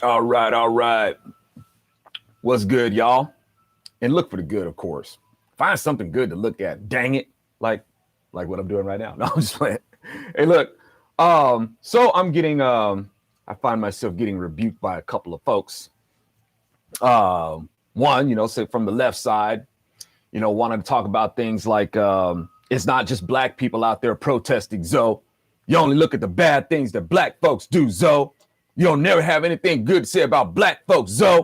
All right, all right. What's good, y'all? And look for the good, of course. Find something good to look at. Dang it, like what I'm doing right now. No, I'm just playing. Hey, look. So I'm getting. I find myself getting rebuked by a couple of folks. One, say from the left side, wanted to talk about things like it's not just black people out there protesting, Zoe. You only look at the bad things that black folks do, Zoe. You don't never have anything good to say about black folks, Zoe.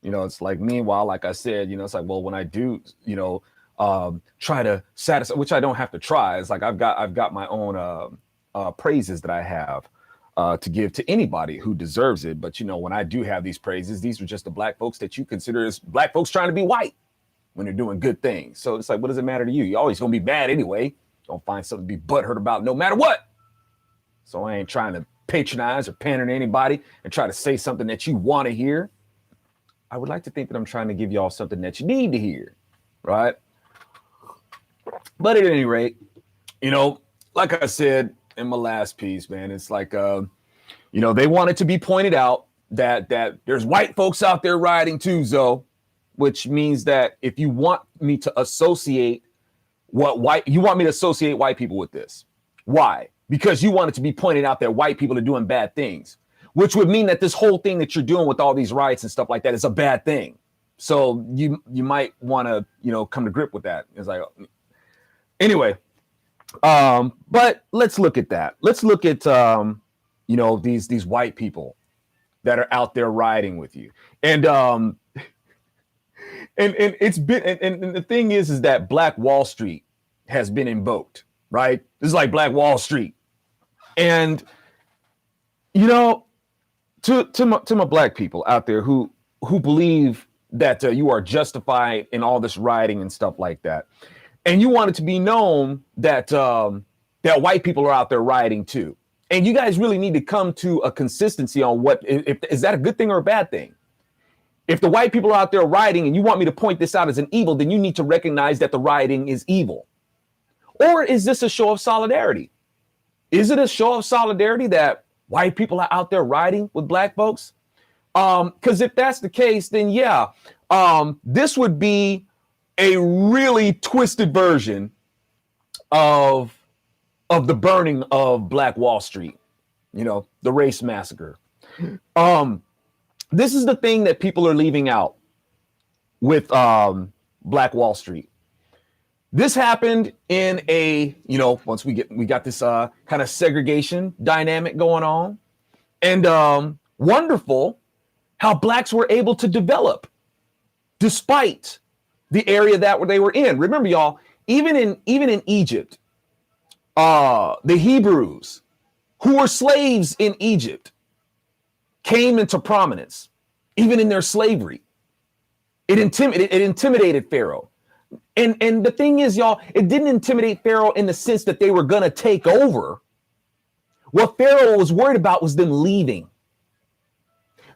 It's like, meanwhile, like I said, it's like, well, when I do, try to satisfy, which I don't have to try. It's like I've got my own praises that I have to give to anybody who deserves it. But, when I do have these praises, these are just the black folks that you consider as black folks trying to be white when they're doing good things. So it's like, what does it matter to you? You're always going to be bad anyway. Don't find something to be butthurt about no matter what. So I ain't trying to patronize or pander to anybody and try to say something that you want to hear. I would like to think that I'm trying to give y'all something that you need to hear, right? But at any rate, like I said in my last piece, man, it's like, they wanted to be pointed out that there's white folks out there rioting too, Zoe, which means that if you want me to associate white people with this. Why? Because you want it to be pointed out that white people are doing bad things, which would mean that this whole thing that you're doing with all these riots and stuff like that is a bad thing. So you might want to, come to grip with that. It's like, anyway, but let's look at that. Let's look at, these white people that are out there rioting with you. And it's been, and the thing is that Black Wall Street has been invoked, right? This is like Black Wall Street. And, to my black people out there who believe that you are justified in all this rioting and stuff like that, and you want it to be known that that white people are out there rioting too, and you guys really need to come to a consistency on what is that a good thing or a bad thing? If the white people are out there rioting and you want me to point this out as an evil, then you need to recognize that the rioting is evil. Or is this a show of solidarity? Is it a show of solidarity that white people are out there rioting with black folks? Because if that's the case, then yeah, this would be a really twisted version of the burning of Black Wall Street, the race massacre. This is the thing that people are leaving out with Black Wall Street. This happened in a, once we got this kind of segregation dynamic going on, and wonderful how blacks were able to develop despite the area that they were in. Remember, y'all, even in Egypt, the Hebrews who were slaves in Egypt came into prominence, even in their slavery. It intimidated Pharaoh. And the thing is, y'all, it didn't intimidate Pharaoh in the sense that they were going to take over. What Pharaoh was worried about was them leaving.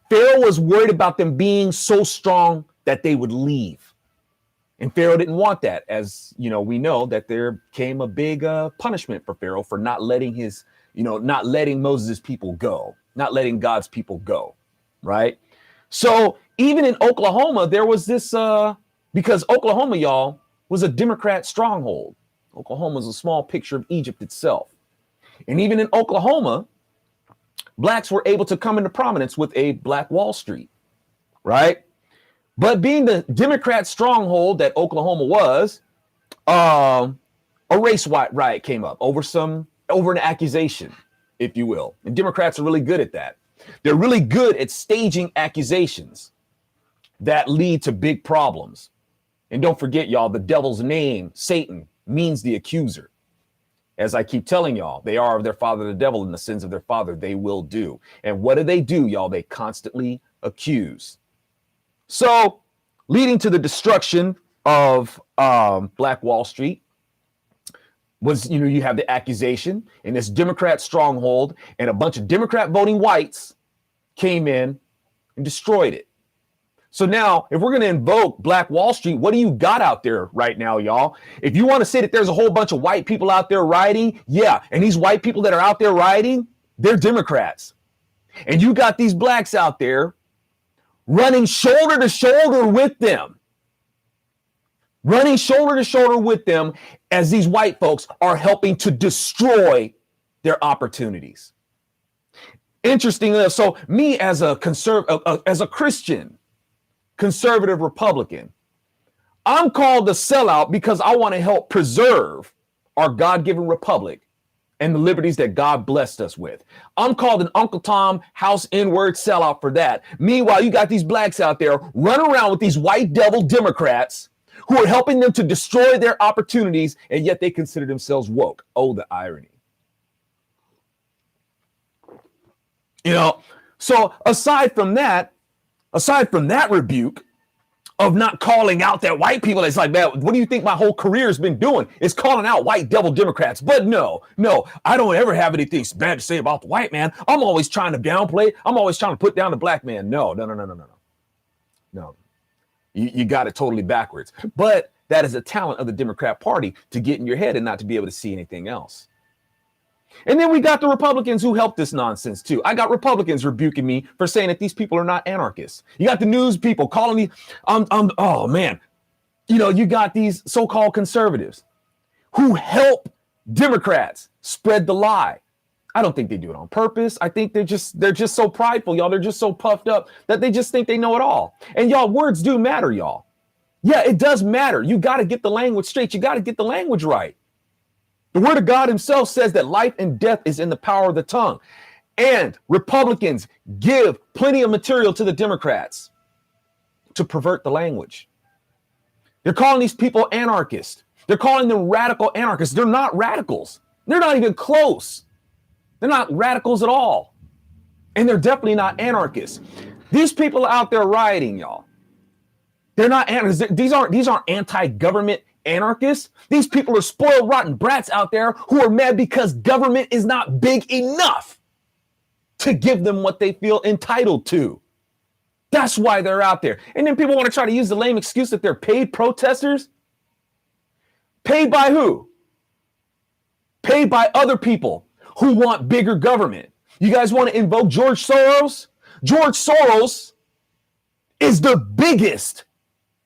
Pharaoh was worried about them being so strong that they would leave. And Pharaoh didn't want that. As we know that there came a big punishment for Pharaoh for not letting not letting Moses' people go, not letting God's people go. Right. So even in Oklahoma, there was this because Oklahoma, y'all, was a Democrat stronghold. Oklahoma is a small picture of Egypt itself. And even in Oklahoma, blacks were able to come into prominence with a Black Wall Street, right? But being the Democrat stronghold that Oklahoma was, a race riot came up over an accusation, if you will. And Democrats are really good at that. They're really good at staging accusations that lead to big problems. And don't forget, y'all, the devil's name, Satan, means the accuser. As I keep telling y'all, they are of their father, the devil, and the sins of their father they will do. And what do, y'all? They constantly accuse. So leading to the destruction of Black Wall Street was, you have the accusation in this Democrat stronghold, and a bunch of Democrat voting whites came in and destroyed it. So now, if we're going to invoke Black Wall Street, what do you got out there right now, y'all? If you want to say that there's a whole bunch of white people out there rioting, yeah, and these white people that are out there rioting, they're Democrats. And you got these blacks out there running shoulder to shoulder with them, as these white folks are helping to destroy their opportunities. Interestingly, so me as a Christian conservative Republican, I'm called a sellout because I want to help preserve our God-given republic and the liberties that God blessed us with. I'm called an Uncle Tom house N-word sellout for that. Meanwhile, you got these blacks out there running around with these white devil Democrats who are helping them to destroy their opportunities, and yet they consider themselves woke. Oh, the irony. So aside from that rebuke of not calling out that white people, it's like, man, what do you think my whole career has been doing? It's calling out white devil Democrats. But no, I don't ever have anything bad to say about the white man. I'm always trying to downplay. I'm always trying to put down the black man. No. You got it totally backwards. But that is a talent of the Democrat Party to get in your head and not to be able to see anything else. And then we got the Republicans who helped this nonsense too. I got Republicans rebuking me for saying that these people are not anarchists. You got the news people calling me, oh man, you got these so-called conservatives who help Democrats spread the lie. I don't think they do it on purpose. I think they're just so prideful, y'all. They're just so puffed up that they just think they know it all. And y'all, words do matter, y'all. Yeah, it does matter. You got to get the language straight. You got to get the language right. The word of God himself says that life and death is in the power of the tongue. And Republicans give plenty of material to the Democrats to pervert the language. They're calling these people anarchists. They're calling them radical anarchists. They're not radicals. They're not even close. They're not radicals at all. And they're definitely not anarchists. These people out there rioting, y'all. They're not anarchists. These aren't anti-government anarchists. These people are spoiled, rotten brats out there who are mad because government is not big enough to give them what they feel entitled to. That's why they're out there. And then people want to try to use the lame excuse that they're paid protesters. Paid by who? Paid by other people who want bigger government. You guys want to invoke George Soros? George Soros is the biggest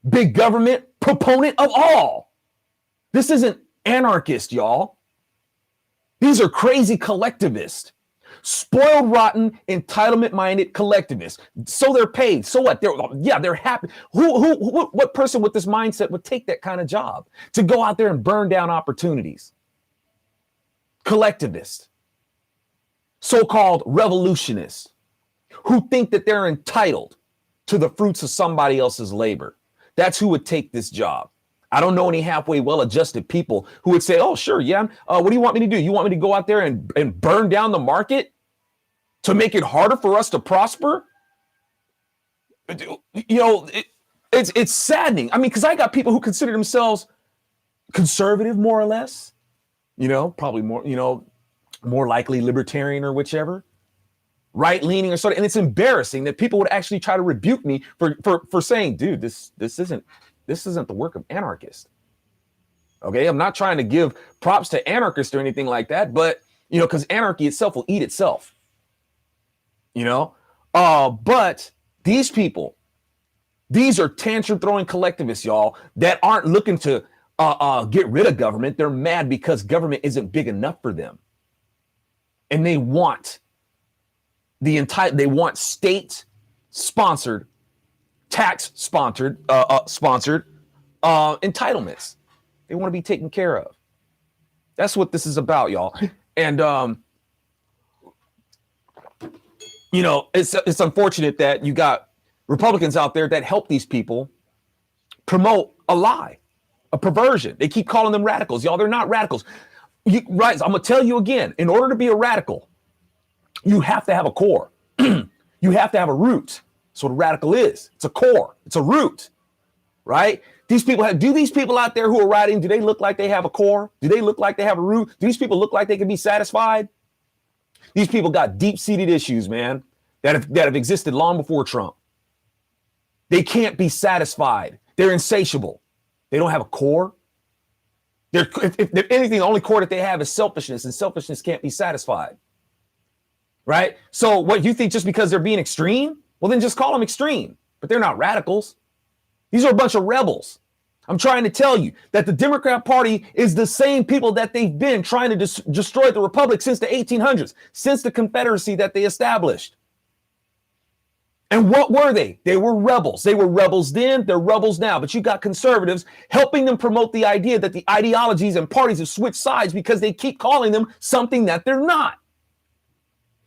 big government proponent of all. This isn't anarchist, y'all. These are crazy collectivists, spoiled, rotten, entitlement-minded collectivists. So they're paid. So what? They're happy. What person with this mindset would take that kind of job to go out there and burn down opportunities? Collectivists, so-called revolutionists who think that they're entitled to the fruits of somebody else's labor. That's who would take this job. I don't know any halfway well-adjusted people who would say, oh, sure, yeah. What do you want me to do? You want me to go out there and burn down the market to make it harder for us to prosper? It's saddening. I mean, because I got people who consider themselves conservative, more or less, probably more likely libertarian or whichever, right-leaning or sort of. And it's embarrassing that people would actually try to rebuke me for saying, dude, this isn't the work of anarchists. Okay, I'm not trying to give props to anarchists or anything like that, but because anarchy itself will eat itself. But these people, these are tantrum throwing collectivists, y'all, that aren't looking to get rid of government. They're mad because government isn't big enough for them, and they want state-sponsored, tax-sponsored entitlements. They want to be taken care of. That's what this is about, y'all. And it's unfortunate that you got Republicans out there that help these people promote a lie, a perversion. They keep calling them radicals, y'all. They're not radicals. Right? I'm gonna tell you again. In order to be a radical, you have to have a core. You have to have a root. That's what a radical is. It's a core. It's a root, right? Do these people out there who are writing, do they look like they have a core? Do they look like they have a root? Do these people look like they can be satisfied? These people got deep-seated issues, man, that have existed long before Trump. They can't be satisfied. They're insatiable. They don't have a core. If anything, the only core that they have is selfishness, and selfishness can't be satisfied. right? So what you think just because they're being extreme? Well, then just call them extreme, but they're not radicals. These are a bunch of rebels. I'm trying to tell you that the Democrat Party is the same people that they've been trying to destroy the Republic since the 1800s, since the Confederacy that they established. And what were they? They were rebels. They were rebels then, they're rebels now. But you got conservatives helping them promote the idea that the ideologies and parties have switched sides because they keep calling them something that they're not.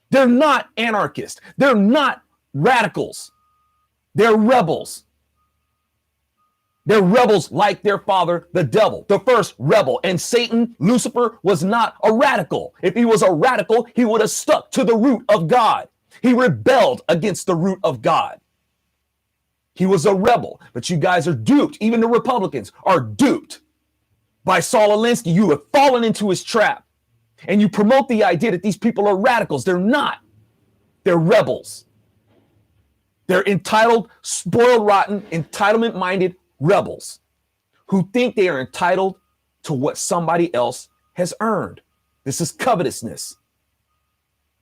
They're not anarchists. They're not radicals. They're rebels. They're rebels like their father, the devil, the first rebel. And Satan, Lucifer, was not a radical. If he was a radical, he would have stuck to the root of God. He rebelled against the root of God. He was a rebel, but you guys are duped. Even the Republicans are duped by Saul Alinsky. You have fallen into his trap, and you promote the idea that these people are radicals. They're not. They're rebels. They're entitled, spoiled, rotten, entitlement-minded rebels who think they are entitled to what somebody else has earned. This is covetousness.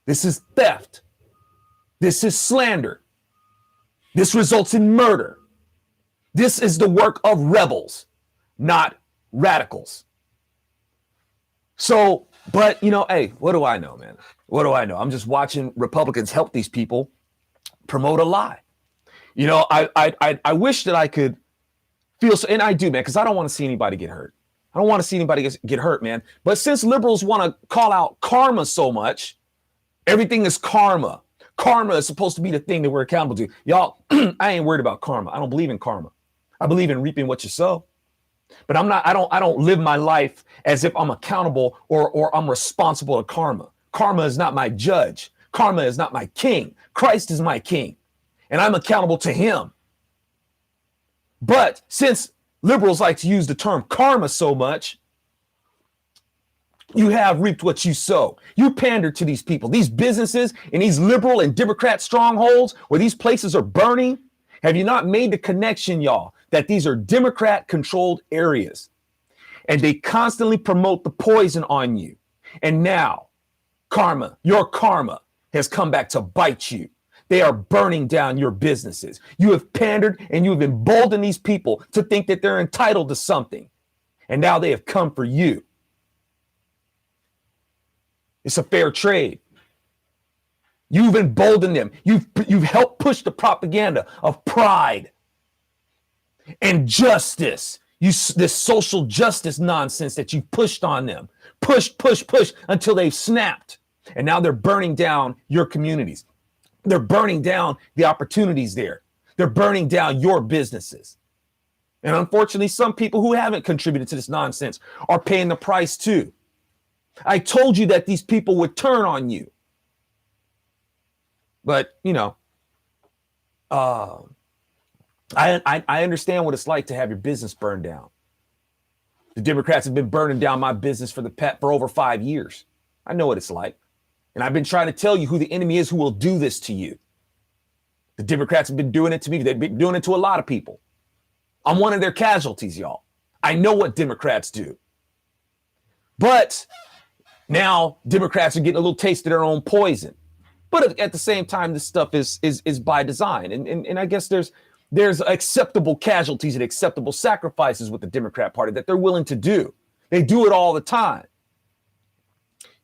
This is theft. This is slander. This results in murder. This is the work of rebels, not radicals. So, but you know, hey, what do I know, man? What do I know? I'm just watching Republicans help these people promote a lie. You know, I wish that I could feel so, and I do, man, because I don't want to see anybody get hurt. I don't want to see anybody get hurt, man. But since liberals want to call out karma so much, everything is karma. Karma is supposed to be the thing that we're accountable to. Y'all, I ain't worried about karma. I don't believe in karma. I believe in reaping what you sow. But I don't live my life as if I'm accountable or I'm responsible to karma. Karma is not my judge. Karma is not my king. Christ is my king, and I'm accountable to him. But since liberals like to use the term karma so much, you have reaped what you sow. You pander to these people, these businesses and these liberal and Democrat strongholds where these places are burning. Have you not made the connection, y'all, that these are Democrat controlled areas and they constantly promote the poison on you? And now karma, your karma has come back to bite you. They are burning down your businesses. You have pandered and you have emboldened these people to think that they're entitled to something. And now they have come for you. It's a fair trade. You've emboldened them. You've helped push the propaganda of pride and justice. This social justice nonsense that you pushed on them. Push until they've snapped. And now they're burning down your communities. They're burning down the opportunities there. They're burning down your businesses. And unfortunately, some people who haven't contributed to this nonsense are paying the price too. I told you that these people would turn on you. But, you know, I understand what it's like to have your business burned down. The Democrats have been burning down my business for over 5 years. I know what it's like. And I've been trying to tell you who the enemy is who will do this to you. The Democrats have been doing it to me. They've been doing it to a lot of people. I'm one of their casualties, y'all. I know what Democrats do. But now Democrats are getting a little taste of their own poison. But at the same time, this stuff is by design. And I guess there's acceptable casualties and acceptable sacrifices with the Democrat Party that they're willing to do. They do it all the time.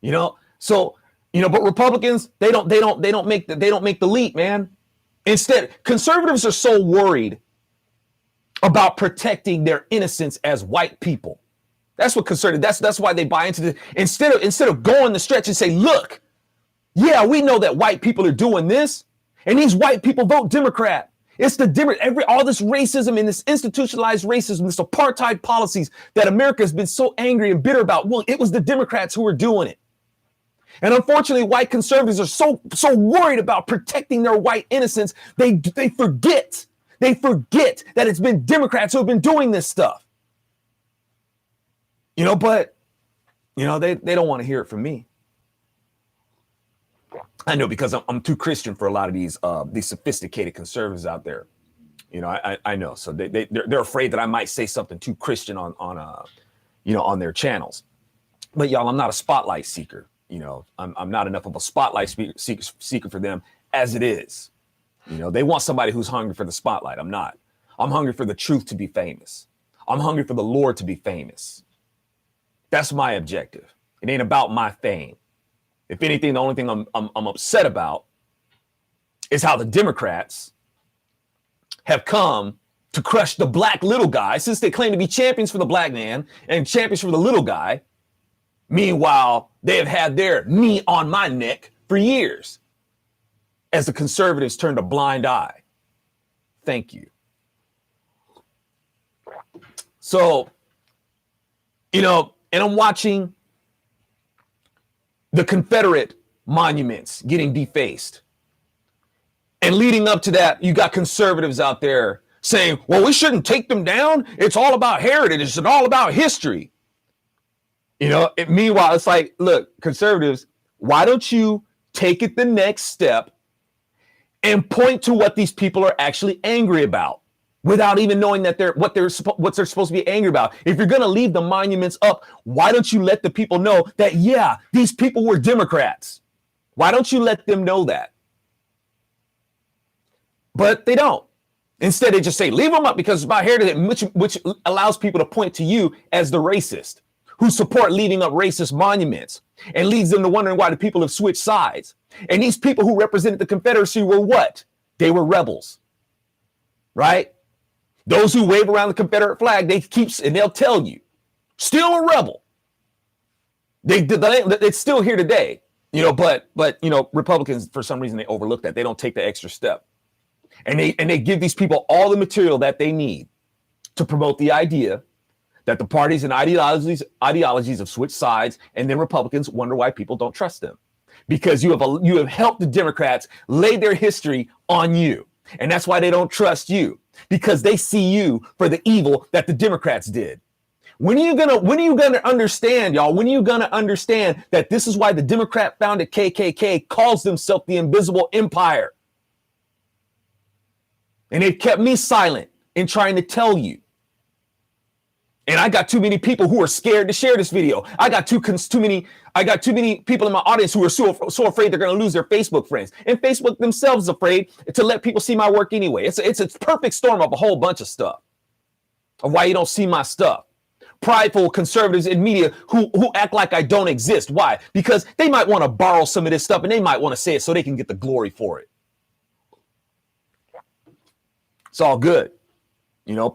You know, so, you know, but Republicans, they don't make the leap, man. Instead, conservatives are so worried about protecting their innocence as white people. That's what conservatives, that's why they buy into the, instead of going the stretch and say, look, yeah, we know that white people are doing this, and these white people vote Democrat. It's all this racism and this institutionalized racism, this apartheid policies that America has been so angry and bitter about. Well, it was the Democrats who were doing it. And unfortunately, white conservatives are so worried about protecting their white innocence, they forget that it's been Democrats who have been doing this stuff. You know, but, you know, they don't want to hear it from me. I know, because I'm too Christian for a lot of these sophisticated conservatives out there. You know, I know. So they're afraid that I might say something too Christian on their channels. But y'all, I'm not a spotlight seeker. I'm not enough of a spotlight seeker for them as it is. They want somebody who's hungry for the spotlight. I'm not. I'm hungry for the truth to be famous. I'm hungry for the Lord to be famous. That's my objective. It ain't about my fame. If anything, the only thing I'm upset about is how the Democrats have come to crush the black little guy, since they claim to be champions for the black man and champions for the little guy. Meanwhile, they have had their knee on my neck for years as the conservatives turned a blind eye. Thank you. So, and I'm watching the Confederate monuments getting defaced. And leading up to that, you got conservatives out there saying, well, we shouldn't take them down. It's all about heritage. It's all about history. Meanwhile, it's like, look, conservatives, why don't you take it the next step and point to what these people are actually angry about without even knowing that what they're supposed to be angry about? If you're going to leave the monuments up, why don't you let the people know that, yeah, these people were Democrats? Why don't you let them know that? But they don't. Instead, they just say, leave them up because it's about heritage, which allows people to point to you as the racist who support leaving up racist monuments, and leads them to wondering why the people have switched sides. And these people who represented the Confederacy were what? They were rebels, right? Those who wave around the Confederate flag, they'll tell you, still a rebel. It's still here today, but Republicans, for some reason, they overlook that. They don't take the extra step. And they give these people all the material that they need to promote the idea that the parties and ideologies have switched sides, and then Republicans wonder why people don't trust them. Because you have helped the Democrats lay their history on you. And that's why they don't trust you, because they see you for the evil that the Democrats did. When are you gonna understand, y'all? When are you gonna understand that this is why the Democrat founded KKK calls themselves the Invisible Empire? And they've kept me silent in trying to tell you. And I got too many people who are scared to share this video. I got too many people in my audience who are so afraid they're going to lose their Facebook friends. And Facebook themselves is afraid to let people see my work anyway. It's a perfect storm of a whole bunch of stuff of why you don't see my stuff. Prideful conservatives in media who act like I don't exist. Why? Because they might want to borrow some of this stuff and they might want to say it so they can get the glory for it. It's all good.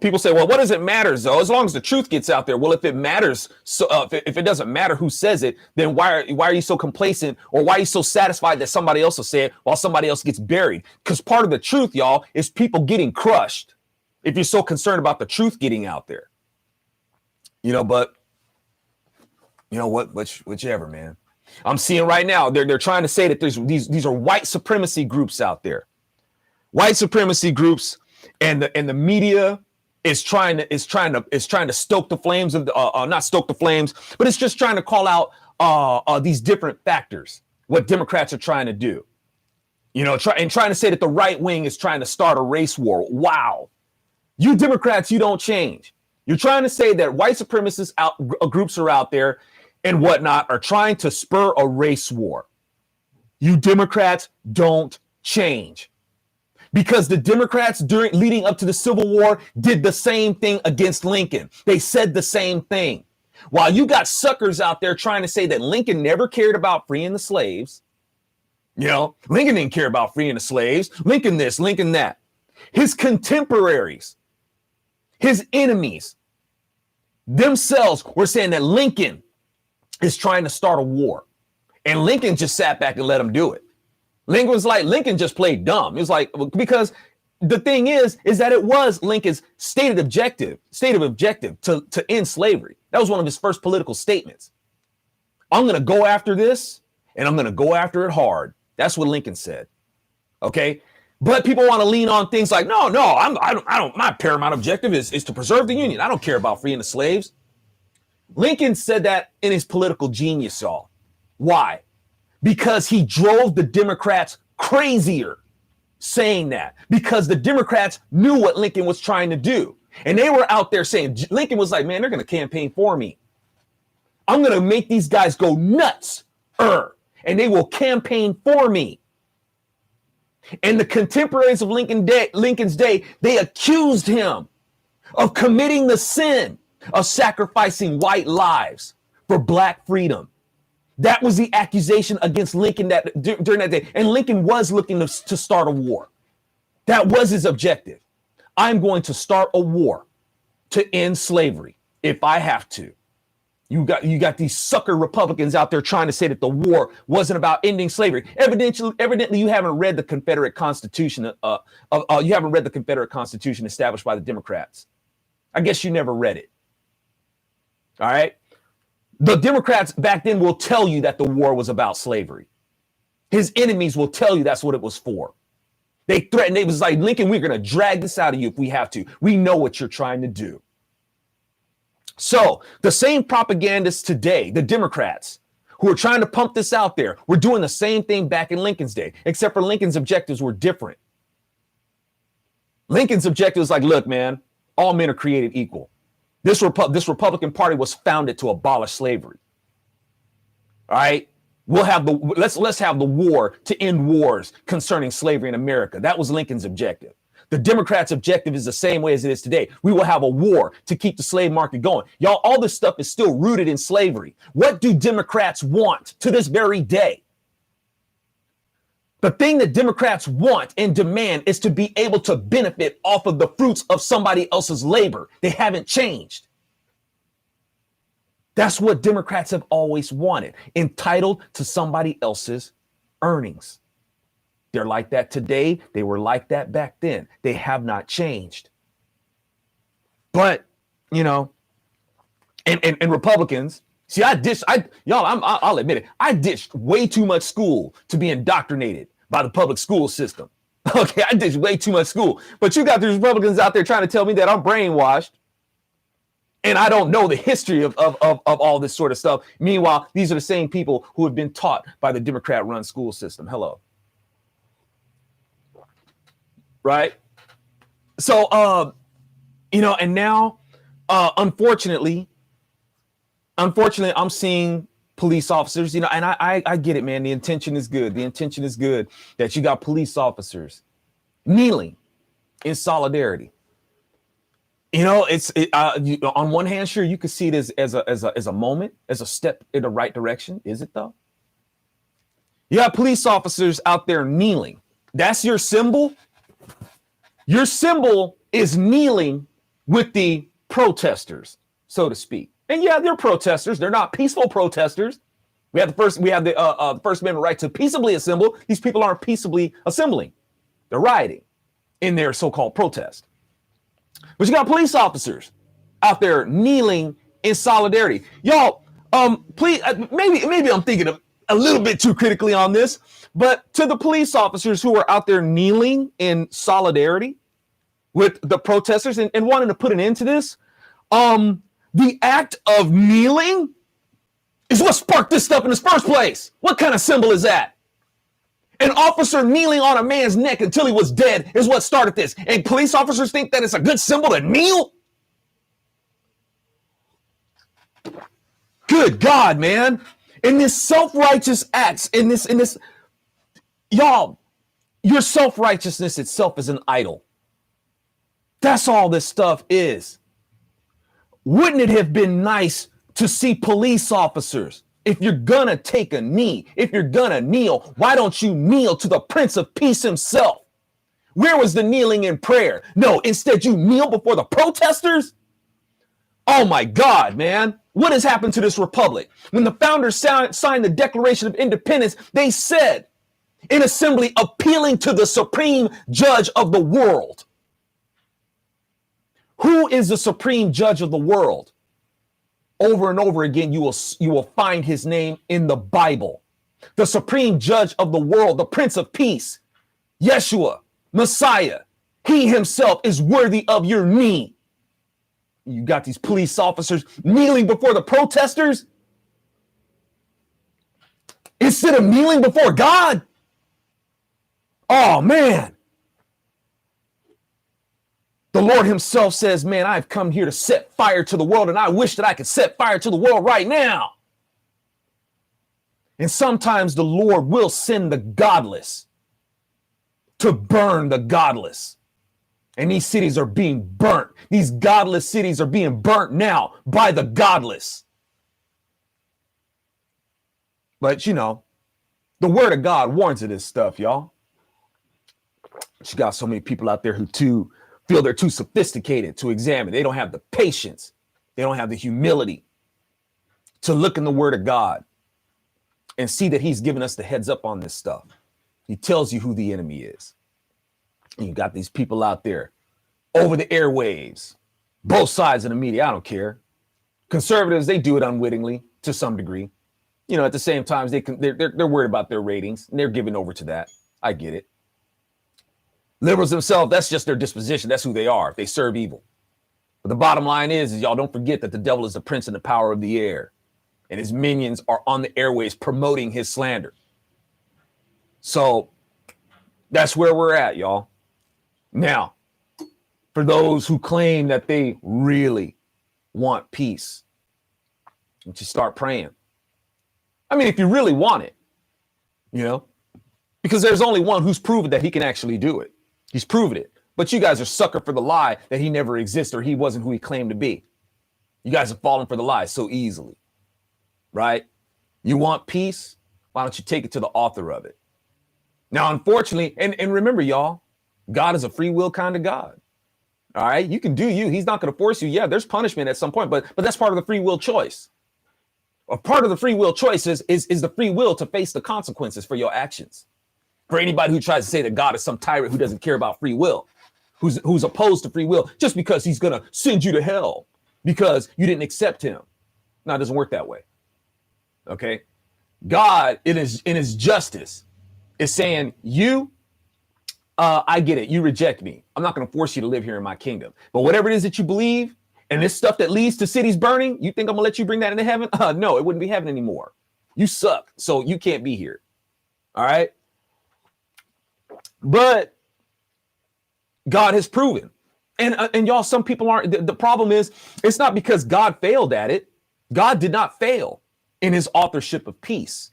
People say, well, what does it matter, though? As long as the truth gets out there. Well, if it matters, so if it doesn't matter who says it, then why are you so complacent, or why are you so satisfied that somebody else will say it while somebody else gets buried? Because part of the truth, y'all, is people getting crushed. If you're so concerned about the truth getting out there, but whichever, man. I'm seeing right now they're trying to say that there's these are white supremacy groups out there, white supremacy groups. And the media is trying to stoke the flames of not stoke the flames, but it's just trying to call out these different factors. What Democrats are trying to do, trying to say that the right wing is trying to start a race war. Wow, you Democrats, you don't change. You're trying to say that white supremacist groups are out there and whatnot are trying to spur a race war. You Democrats don't change. Because the Democrats leading up to the Civil War did the same thing against Lincoln. They said the same thing. While you got suckers out there trying to say that Lincoln never cared about freeing the slaves. Lincoln didn't care about freeing the slaves. Lincoln this, Lincoln that. His contemporaries, his enemies themselves were saying that Lincoln is trying to start a war. And Lincoln just sat back and let him do it. Lincoln just played dumb. It was like, because the thing is that it was Lincoln's stated objective to end slavery. That was one of his first political statements. I'm going to go after this, and I'm going to go after it hard. That's what Lincoln said. Okay. But people want to lean on things like, no, I don't, my paramount objective is to preserve the Union. I don't care about freeing the slaves. Lincoln said that in his political genius, y'all. Why? Because he drove the Democrats crazier saying that, because the Democrats knew what Lincoln was trying to do. And they were out there saying, Lincoln was like, man, they're going to campaign for me. I'm going to make these guys go nuts and they will campaign for me. And the contemporaries of Lincoln's day, they accused him of committing the sin of sacrificing white lives for black freedom. That was the accusation against Lincoln during that day. And Lincoln was looking to start a war. That was his objective. I'm going to start a war to end slavery if I have to. You got these sucker Republicans out there trying to say that the war wasn't about ending slavery. Evidently, you haven't read the Confederate Constitution. You haven't read the Confederate Constitution established by the Democrats. I guess you never read it. All right. The Democrats back then will tell you that the war was about slavery. His enemies will tell you that's what it was for. They threatened. It was like, Lincoln, we're going to drag this out of you if we have to. We know what you're trying to do. So the same propagandists today, the Democrats who are trying to pump this out there, were doing the same thing back in Lincoln's day, except for Lincoln's objectives were different. Lincoln's objective was like, look, man, all men are created equal. This Republican Party was founded to abolish slavery. All right. We'll have let's have the war to end wars concerning slavery in America. That was Lincoln's objective. The Democrats' objective is the same way as it is today. We will have a war to keep the slave market going. Y'all, all this stuff is still rooted in slavery. What do Democrats want to this very day? The thing that Democrats want and demand is to be able to benefit off of the fruits of somebody else's labor. They haven't changed. That's what Democrats have always wanted, entitled to somebody else's earnings. They're like that today. They were like that back then. They have not changed. But, you know, and Republicans, see, I'll admit it. I ditched way too much school to be indoctrinated by the public school system. Okay, I ditched way too much school. But you got these Republicans out there trying to tell me that I'm brainwashed and I don't know the history of all this sort of stuff. Meanwhile, these are the same people who have been taught by the Democrat-run school system. Hello. Right. So, you know, and now, unfortunately, I'm seeing police officers, you know, and I get it, man. The intention is good. The intention is good that you got police officers kneeling in solidarity. You know, on one hand, sure, you could see it as a moment, as a step in the right direction. Is it though? You got police officers out there kneeling. That's your symbol. Your symbol is kneeling with the protesters, so to speak. And yeah, they're protesters. They're not peaceful protesters. We have the First Amendment right to peaceably assemble. These people aren't peaceably assembling. They're rioting in their so-called protest. But you got police officers out there kneeling in solidarity. Y'all, please, maybe I'm thinking of a little bit too critically on this, but to the police officers who are out there kneeling in solidarity with the protesters and wanting to put an end to this, the act of kneeling is what sparked this stuff in the first place. What kind of symbol is that? An officer kneeling on a man's neck until he was dead is what started this. And police officers think that it's a good symbol to kneel? Good God, man. In this self-righteous acts, in this, y'all, your self-righteousness itself is an idol. That's all this stuff is. Wouldn't it have been nice to see police officers, if you're gonna take a knee, if you're gonna kneel, why don't you kneel to the Prince of Peace himself? Where was the kneeling in prayer? No, instead you kneel before the protesters? Oh my God, man. What has happened to this republic? When the founders signed the Declaration of Independence, they said in assembly, appealing to the supreme judge of the world. Who is the supreme judge of the world? Over and over again, you will find his name in the Bible. The supreme judge of the world, the Prince of Peace, Yeshua, Messiah. He himself is worthy of your knee. You got these police officers kneeling before the protesters instead of kneeling before God. Oh, man. The Lord himself says, man, I've come here to set fire to the world, and I wish that I could set fire to the world right now. And sometimes the Lord will send the godless to burn the godless. And these cities are being burnt. These godless cities are being burnt now by the godless. But you know, the word of God warns of this stuff, y'all. You got so many people out there who feel they're too sophisticated to examine. They don't have the patience. They don't have the humility to look in the word of God and see that he's given us the heads up on this stuff. He tells you who the enemy is. And you got these people out there over the airwaves, both sides of the media. I don't care. Conservatives, they do it unwittingly to some degree. You know, at the same time, they're worried about their ratings and they're giving over to that. I get it. Liberals themselves, that's just their disposition. That's who they are. They serve evil. But the bottom line is y'all don't forget that the devil is the prince and the power of the air. And his minions are on the airways promoting his slander. So that's where we're at, y'all. Now, for those who claim that they really want peace, you should start praying. I mean, if you really want it, you know, because there's only one who's proven that he can actually do it. He's proven it. But you guys are sucker for the lie that he never existed or he wasn't who he claimed to be. You guys have fallen for the lie so easily, right? You want peace? Why don't you take it to the author of it? Now, unfortunately, and remember, y'all, God is a free will kind of God. All right, you can do you. He's not going to force you. Yeah, there's punishment at some point, but that's part of the free will choice. A part of the free will choice is the free will to face the consequences for your actions. For anybody who tries to say that God is some tyrant who doesn't care about free will, who's opposed to free will just because he's going to send you to hell because you didn't accept him. No, it doesn't work that way. Okay, God in his justice is saying I get it. You reject me. I'm not going to force you to live here in my kingdom. But whatever it is that you believe and this stuff that leads to cities burning, you think I'm going to let you bring that into heaven? No, it wouldn't be heaven anymore. You suck. So you can't be here. All right. But God has proven. And y'all, some people aren't. The problem is it's not because God failed at it. God did not fail in his authorship of peace.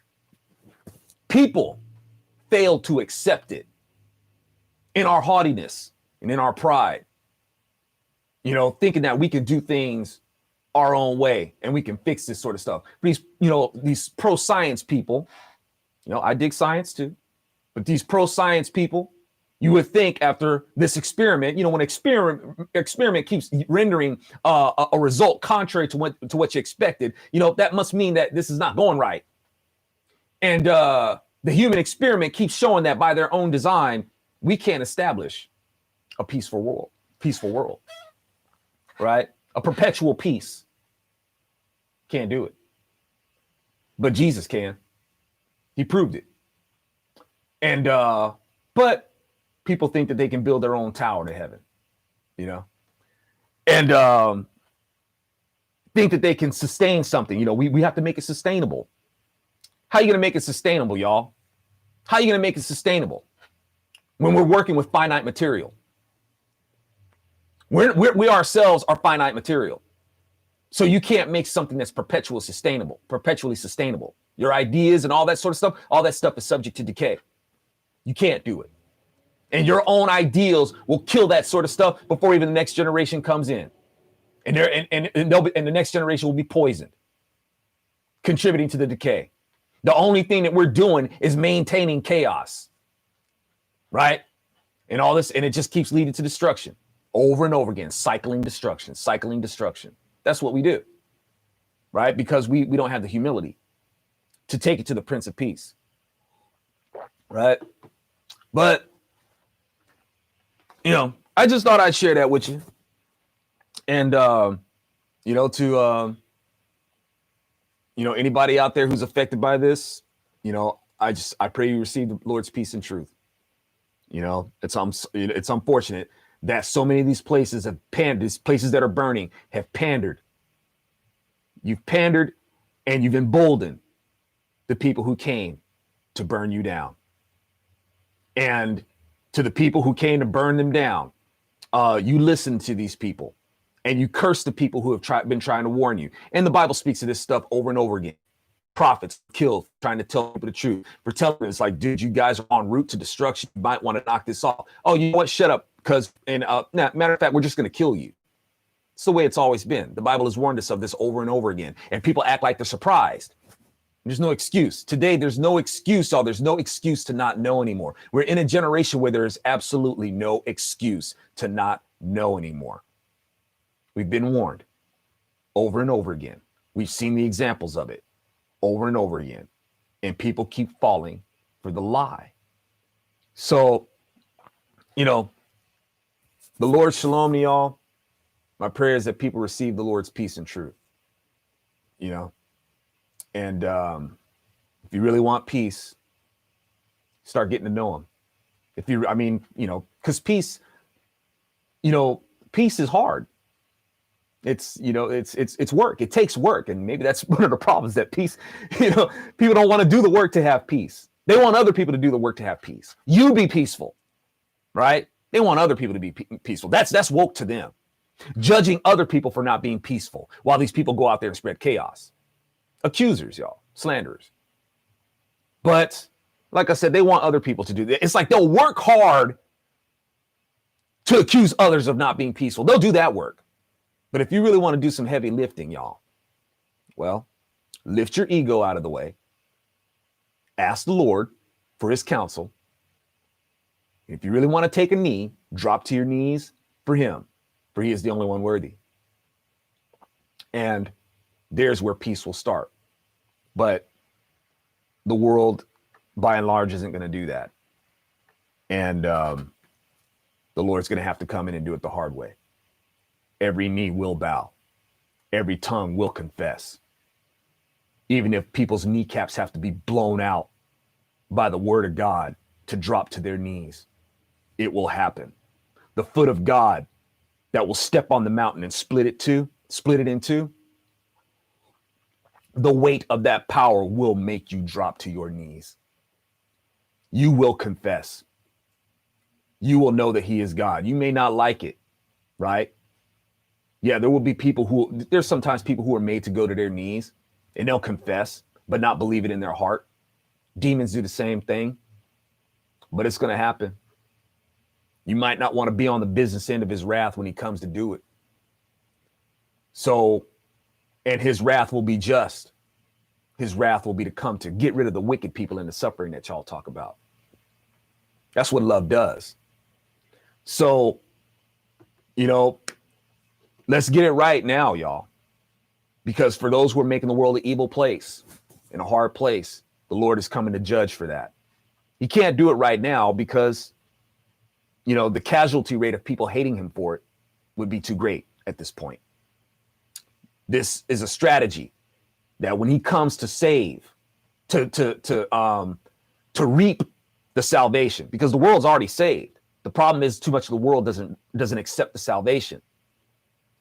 People failed to accept it. In our haughtiness and in our pride, you know, thinking that we can do things our own way and we can fix this sort of stuff. These pro-science people, you know, I dig science too, but these pro-science people, you would think after this experiment, you know, when experiment keeps rendering a result contrary to what you expected, you know, that must mean that this is not going right. And the human experiment keeps showing that by their own design, we can't establish a peaceful world, right? A perpetual peace. Can't do it. But Jesus can. He proved it. And, but people think that they can build their own tower to heaven, you know, and think that they can sustain something. You know, we have to make it sustainable. How are you going to make it sustainable, y'all? How are you going to make it sustainable? When we're working with finite material, we ourselves are finite material. So you can't make something that's perpetually sustainable. Your ideas and all that sort of stuff is subject to decay. You can't do it. And your own ideals will kill that sort of stuff before even the next generation comes in. And the next generation will be poisoned, contributing to the decay. The only thing that we're doing is maintaining chaos. Right? And all this, and it just keeps leading to destruction over and over again, cycling destruction. That's what we do. Right? Because we don't have the humility to take it to the Prince of Peace. Right? But, you know, I just thought I'd share that with you. And, you know, to, you know, anybody out there who's affected by this, you know, I pray you receive the Lord's peace and truth. You know, it's unfortunate that so many of these places have pandered, these places that are burning have pandered. You've pandered and you've emboldened the people who came to burn you down. And to the people who came to burn them down, you listened to these people and you cursed the people who have been trying to warn you. And the Bible speaks of this stuff over and over again. prophets killed trying to tell people the truth, for telling them it's like, dude, you guys are en route to destruction. You might want to knock this off. Oh, you know what? Shut up. Because, matter of fact, we're just going to kill you. It's the way it's always been. The Bible has warned us of this over and over again. And people act like they're surprised. There's no excuse. Today, there's no excuse. There's no excuse to not know anymore. We're in a generation where there's absolutely no excuse to not know anymore. We've been warned over and over again. We've seen the examples of it over and over again. And people keep falling for the lie. So, the Lord's shalom to y'all. My prayer is that people receive the Lord's peace and truth. And if you really want peace, start getting to know him. Because peace is hard. It's work. It takes work. And maybe that's one of the problems, that peace, people don't want to do the work to have peace. They want other people to do the work to have peace. You be peaceful, right? They want other people to be peaceful. That's woke to them. Judging other people for not being peaceful while these people go out there and spread chaos. Accusers, y'all, slanderers. But like I said, they want other people to do that. It's like they'll work hard to accuse others of not being peaceful. They'll do that work. But if you really want to do some heavy lifting, y'all, well, lift your ego out of the way. Ask the Lord for his counsel. If you really want to take a knee, drop to your knees for him, for he is the only one worthy. And there's where peace will start. But the world, by and large, isn't going to do that. And the Lord's going to have to come in and do it the hard way. Every knee will bow. Every tongue will confess. Even if people's kneecaps have to be blown out by the word of God to drop to their knees, it will happen. The foot of God that will step on the mountain and split it into, the weight of that power will make you drop to your knees. You will confess. You will know that he is God. You may not like it, right? Yeah, there will be there's sometimes people who are made to go to their knees and they'll confess, but not believe it in their heart. Demons do the same thing, but it's going to happen. You might not want to be on the business end of his wrath when he comes to do it. So, and his wrath will be just. His wrath will be to come to get rid of the wicked people and the suffering that y'all talk about. That's what love does. So, let's get it right now, y'all. Because for those who are making the world an evil place and a hard place, the Lord is coming to judge for that. He can't do it right now because, the casualty rate of people hating him for it would be too great at this point. This is a strategy that when he comes to save, to reap the salvation, because the world's already saved. The problem is too much of the world doesn't accept the salvation.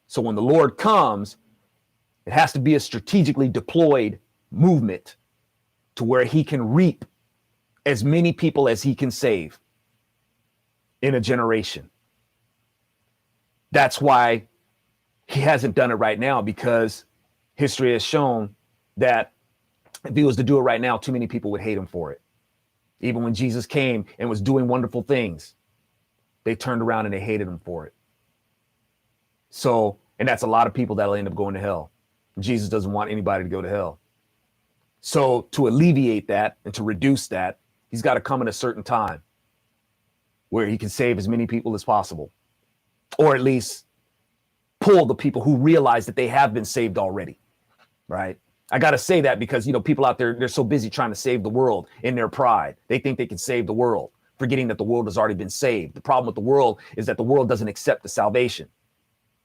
So when the Lord comes, it has to be a strategically deployed movement to where he can reap as many people as he can save in a generation. That's why he hasn't done it right now, because history has shown that if he was to do it right now, too many people would hate him for it. Even when Jesus came and was doing wonderful things, they turned around and they hated him for it. So, and that's a lot of people that'll end up going to hell. Jesus doesn't want anybody to go to hell. So to alleviate that and to reduce that, he's got to come at a certain time where he can save as many people as possible, or at least pull the people who realize that they have been saved already, right? I got to say that because, people out there, they're so busy trying to save the world in their pride. They think they can save the world, forgetting that the world has already been saved. The problem with the world is that the world doesn't accept the salvation.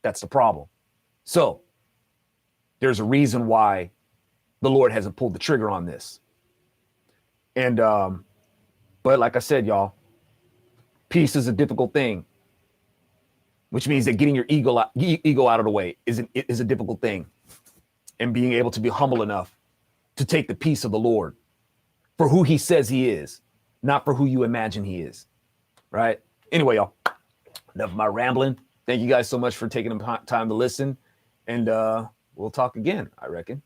That's the problem. So there's a reason why the Lord hasn't pulled the trigger on this. And, but like I said, y'all, peace is a difficult thing, which means that getting your ego out of the way is a difficult thing. And being able to be humble enough to take the peace of the Lord for who he says he is, not for who you imagine he is, right? Anyway, y'all, enough of my rambling. Thank you guys so much for taking the time to listen. And we'll talk again, I reckon.